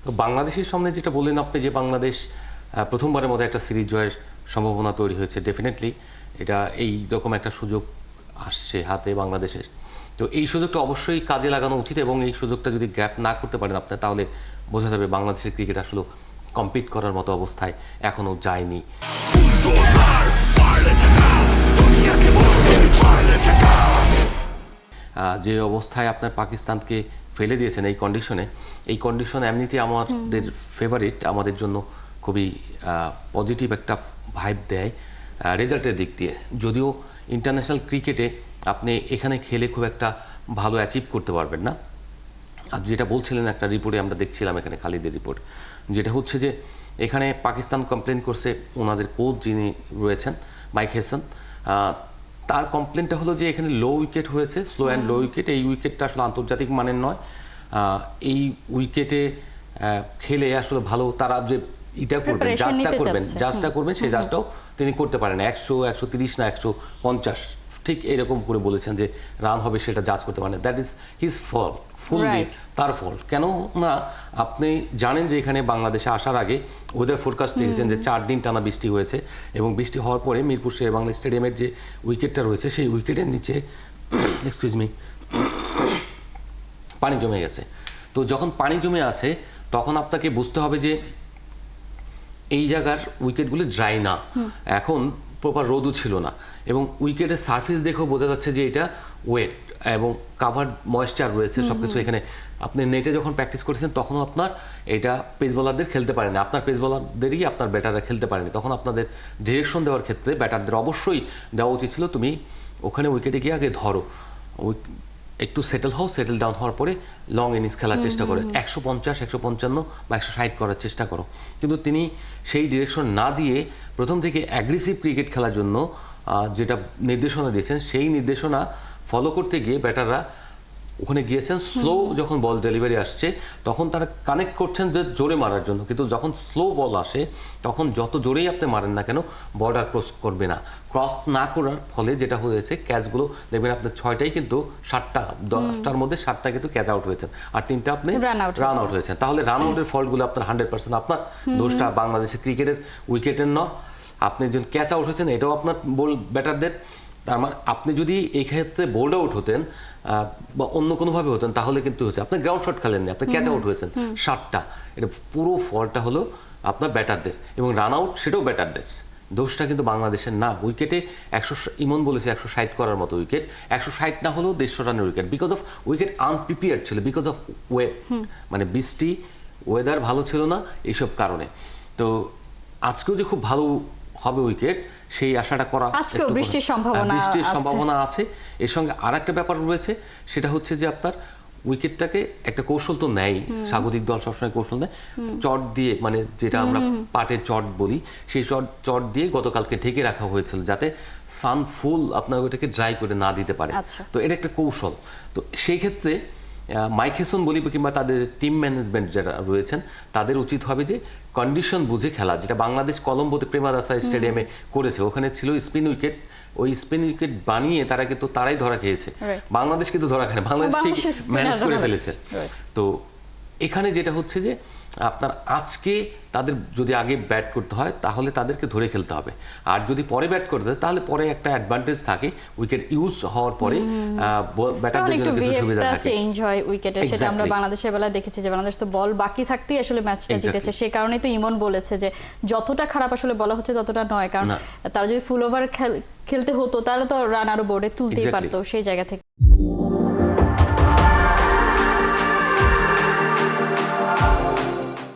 তো বাংলাদেশের সামনে যেটা বললেন আপনি যে বাংলাদেশ প্রথমবারের মতো একটা সিরিজ জয়ের সম্ভাবনা তৈরি হয়েছে, ডেফিনেটলি এটা এই রকম একটা সুযোগ আসছে হাতে বাংলাদেশের। তো এই সুযোগটা অবশ্যই কাজে লাগানো উচিত এবং এই সুযোগটা যদি গ্র্যাপ না করতে পারেন আপনি, তাহলে বোঝা যাবে বাংলাদেশের ক্রিকেট আসলে কম্পিট করার মতো অবস্থায় এখনো যায়নি। যে অবস্থায় আপনার পাকিস্তানকে ফেলে দিয়েছেন এই কন্ডিশন এমনিতে আমাদের ফেভারিট, আমাদের জন্য খুবই পজিটিভ একটা ভাইব দেয় রেজাল্টের দিক দিয়ে। যদিও ইন্টারন্যাশনাল ক্রিকেটে আপনি এখানে খেলে খুব একটা ভালো অ্যাচিভ করতে পারবেন না। আর যেটা বলছিলেন একটা রিপোর্টে আমরা দেখছিলাম এখানে, খালিদের রিপোর্ট, যেটা হচ্ছে যে এখানে পাকিস্তান কমপ্লেন করছে, ওনাদের কোচ যিনি রয়েছেন মাইক হেসন, তার কমপ্লেনটা হলো যে এখানে লো উইকেট হয়েছে, স্লো অ্যান্ড লো উইকেট। এই উইকেটটা আসলে আন্তর্জাতিক মানের নয়। এই উইকেটে খেলে আসলে ভালো তারা যে এটা করবেন, জাজটা করবেন সেই জাজটাও তিনি করতে পারেন 100, 130 না 150, ঠিক এরকম করে বলেছেন যে রান হবে সেটা জাজ করতে পারেন। That is his fault, fully তার ফল্ট। কেন না, আপনি জানেন যে এখানে বাংলাদেশে আসার আগে ওয়েদার ফোরকাস্ট দেখেছেন যে 4 দিন টানা বৃষ্টি হয়েছে এবং বৃষ্টি হওয়ার পরে মিরপুর শেরেবাংলা স্টেডিয়ামের যে উইকেটটা রয়েছে সেই উইকেটের নিচে এক্সকিউজ মি পানি জমে গেছে। তো যখন পানি জমে আছে তখন আপনাকে বুঝতে হবে যে এই জায়গার উইকেটগুলো ড্রাই না, এখন প্রপার রোদও ছিল না এবং উইকেটের সারফেস দেখেও বোঝা যাচ্ছে যে এটা ওয়েট এবং কাভার্ড ময়েশ্চার রয়েছে সবকিছু। এখানে আপনি নেটে যখন প্র্যাকটিস করেছেন তখনও আপনার এটা পেস বোলারদের খেলতে পারেনি, আপনার পেস বোলারদেরই আপনার ব্যাটাররা খেলতে পারেনি। তখন আপনাদের ডিরেকশন দেওয়ার ক্ষেত্রে ব্যাটারদের অবশ্যই দেওয়া উচিত ছিল তুমি ওখানে উইকেটে গিয়ে আগে ধরো, একটু সেটেল ডাউন হওয়ার পরে লং ইনিংস খেলার চেষ্টা করে 150, 155 বা 160 করার চেষ্টা করো। কিন্তু তিনি সেই ডিরেকশন না দিয়ে প্রথম থেকে অ্যাগ্রেসিভ ক্রিকেট খেলার জন্য যেটা নির্দেশনা দিয়েছেন সেই নির্দেশনা ফলো করতে গিয়ে ব্যাটাররা ওখানে গিয়েছেন স্লো, যখন বল ডেলিভারি আসছে তখন তারা কানেক্ট করছেন যে জোরে মারার জন্য, কিন্তু যখন স্লো বল আসে তখন যত জোরেই আপনি মারেন না কেন বর্ডার ক্রস করবে না। ক্রস না করার ফলে যেটা হয়েছে ক্যাচগুলো দেখবেন আপনার 6টাই কিন্তু 10টার মধ্যে 7টা কিন্তু ক্যাচ আউট হয়েছেন আর 3টা আপনি রান আউট হয়েছেন। তাহলে রান আউটের ফল্টগুলো আপনার 100% আপনার দোষটা বাংলাদেশের ক্রিকেটের উইকেটের নয়। আপনি যখন ক্যাচ আউট হয়েছেন এটাও আপনার ব্যাটারদের। তার মানে আপনি যদি এই ক্ষেত্রে বোল্ড আউট হতেন বা অন্য কোনোভাবে হতেন তাহলে কিন্তু হচ্ছে আপনি গ্রাউন্ড শট খেলেননি, আপনি ক্যাচ আউট হয়েছেন 7টা, এটা পুরো ফলটা হলো আপনার ব্যাটারদের এবং রান আউট সেটাও ব্যাটারদের। দোষটা কিন্তু বাংলাদেশের না। উইকেটে 100, ইমন বলেছে 160 করার মতো উইকেট, 160 না হলেও 150 রানের wicket, because of wicket unprepared ছিল, বিকজ অফ মানে বৃষ্টি, ওয়েদার ভালো ছিল না, এইসব কারণে। তো আজকেও যে খুব ভালো হবে উইকেট সেই আশাটা করা, বৃষ্টির সম্ভাবনা আছে। এর সঙ্গে আর একটা ব্যাপার রয়েছে, সেটা হচ্ছে যে আপনার উইকেটটাকে একটা কৌশল তো নেয়, স্বাগতিক দল সবসময় কৌশল নেয়, চট দিয়ে, মানে যেটা আমরা পাটের চট বলি, সেই চট দিয়ে গতকালকে ঢেকে রাখা হয়েছিল যাতে সান ফুল আপনার ওইটাকে ড্রাই করে না দিতে পারে। তো এটা একটা কৌশল। তো সেই ক্ষেত্রে মাইক হেসন বলি কিংবা তাদের টিম ম্যানেজমেন্ট যারা রয়েছেন তাদের উচিত হবে যে কন্ডিশন বুঝে খেলা, যেটা বাংলাদেশ কলম্বোতে প্রেমাদাসা স্টেডিয়ামে করেছে। ওখানে ছিল স্পিন উইকেট, ওই স্পিন উইকেট বানিয়ে তারা কিন্তু তারাই ধরা খেয়েছে, বাংলাদেশ কিন্তু ধরা খায় না, বাংলাদেশ ঠিক ম্যানেজ করে ফেলেছে। তো এখানে যেটা হচ্ছে যে আপনার আজকে তাদের যদি আগে ব্যাট করতে হয় তাহলে তাদেরকে ধরে খেলতে হবে, আর যদি পরে ব্যাট করতে হয় তাহলে পরে একটা অ্যাডভান্টেজ থাকে, উইকেট ইউজ হওয়ার পরে ব্যাটারদের জন্য কিছু সুবিধা থাকে, চেঞ্জ হয় উইকেটে। সেটা আমরা বাংলাদেশের বেলায় দেখেছি যে বাংলাদেশ তো বল বাকি থাকতেই আসলে ম্যাচটা জিতেছে। সেই কারণেই তো ইমন বলেছে যে যতটা খারাপ আসলে বলা হচ্ছে ততটা নয়, কারণ তারা যদি ফুল ওভার খেলতে হতো তাহলে তো রান আরো বোর্ডে তুলতেই পারতো সেই জায়গা থেকে।